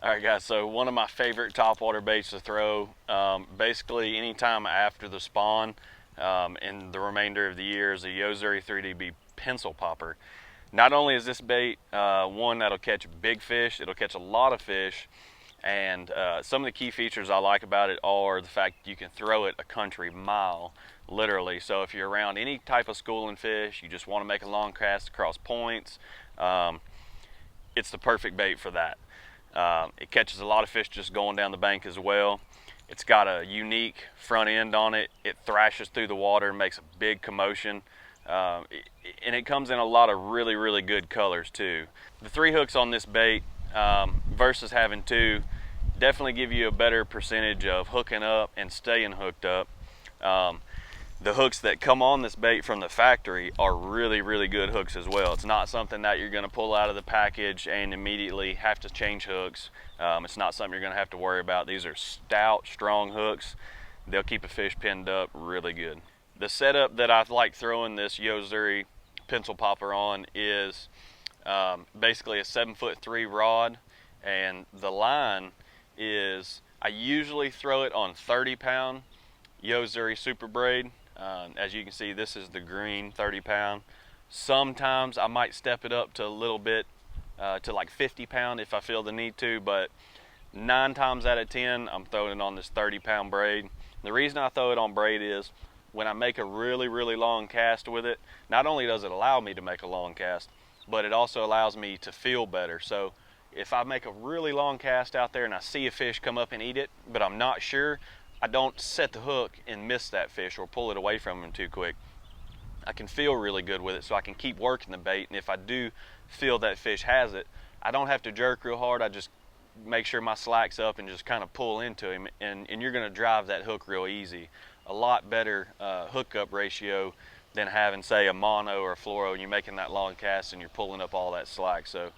All right, guys, so one of my favorite topwater baits to throw, basically anytime after the spawn in the remainder of the year, is a Yo-Zuri 3DB pencil popper. Not only is this bait one that'll catch big fish, it'll catch a lot of fish, and some of the key features I like about it are the fact that you can throw it a country mile, literally. So if you're around any type of schooling fish, you just want to make a long cast across points, it's the perfect bait for that. It catches a lot of fish just going down the bank as well. It's got a unique front end on it. It thrashes through the water and makes a big commotion. And it comes in a lot of really good colors too. The 3 hooks on this bait versus having 2 definitely give you a better percentage of hooking up and staying hooked up. The hooks that come on this bait from the factory are really good hooks as well. It's not something that you're going to pull out of the package and immediately have to change hooks. It's not something you're going to have to worry about. These are stout, strong hooks. They'll keep a fish pinned up really good. The setup that I like throwing this Yo-Zuri pencil popper on is basically a 7'3" rod, and the line is, I usually throw it on 30-pound Yo-Zuri super braid. As you can see, this is the green 30-pound. Sometimes I might step it up to a little bit to like 50-pound if I feel the need to, but 9 times out of 10 I'm throwing it on this 30-pound braid. The reason I throw it on braid is when I make a really long cast with it, not only does it allow me to make a long cast, but it also allows me to feel better. So if I make a really long cast out there and I see a fish come up and eat it, but I'm not sure, I don't set the hook and miss that fish or pull it away from him too quick. I can feel really good with it, so I can keep working the bait, and if I do feel that fish has it, I don't have to jerk real hard. I just make sure my slack's up and just kind of pull into him, and you're going to drive that hook real easy. A lot better hookup ratio than having, say, a mono or a fluoro and you're making that long cast and you're pulling up all that slack. So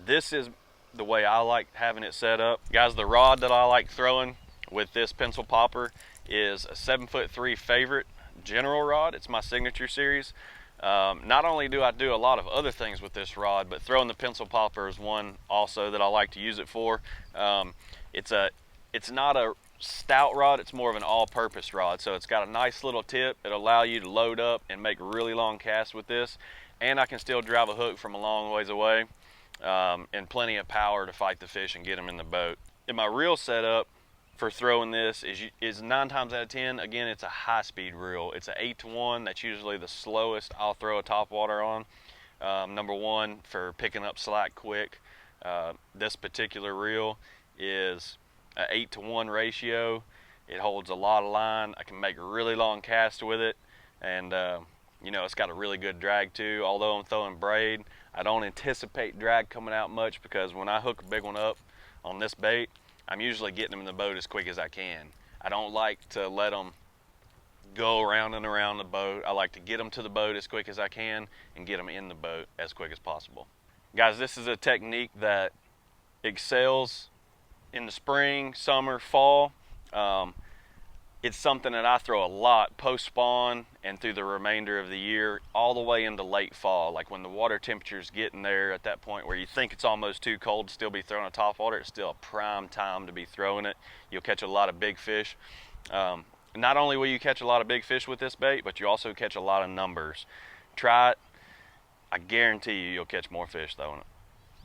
this is the way I like having it set up. Guys, the rod that I like throwing with this pencil popper is a 7'3" favorite general rod. It's my signature series. Not only do I do a lot of other things with this rod, but throwing the pencil popper is one also that I like to use it for. It's not a stout rod, it's more of an all-purpose rod. So it's got a nice little tip. It'll allow you to load up and make really long casts with this, and I can still drive a hook from a long ways away, and plenty of power to fight the fish and get them in the boat. In my reel setup for throwing this is 9 times out of 10, again, it's a high-speed reel. It's an 8-to-1. That's usually the slowest I'll throw a topwater on. Number one, for picking up slack quick. This particular reel is an 8-to-1 ratio. It holds a lot of line. I can make a really long cast with it, and you know, it's got a really good drag too. Although I'm throwing braid, I don't anticipate drag coming out much, because when I hook a big one up on this bait, I'm usually getting them in the boat as quick as I can. I don't like to let them go around and around the boat. I like to get them to the boat as quick as I can and get them in the boat as quick as possible. Guys, this is a technique that excels in the spring, summer, fall. It's something that I throw a lot post-spawn and through the remainder of the year, all the way into late fall. Like when the water temperature's getting there at that point where you think it's almost too cold to still be throwing a topwater, it's still a prime time to be throwing it. You'll catch a lot of big fish. Not only will you catch a lot of big fish with this bait, but you also catch a lot of numbers. Try it. I guarantee you'll catch more fish throwing it.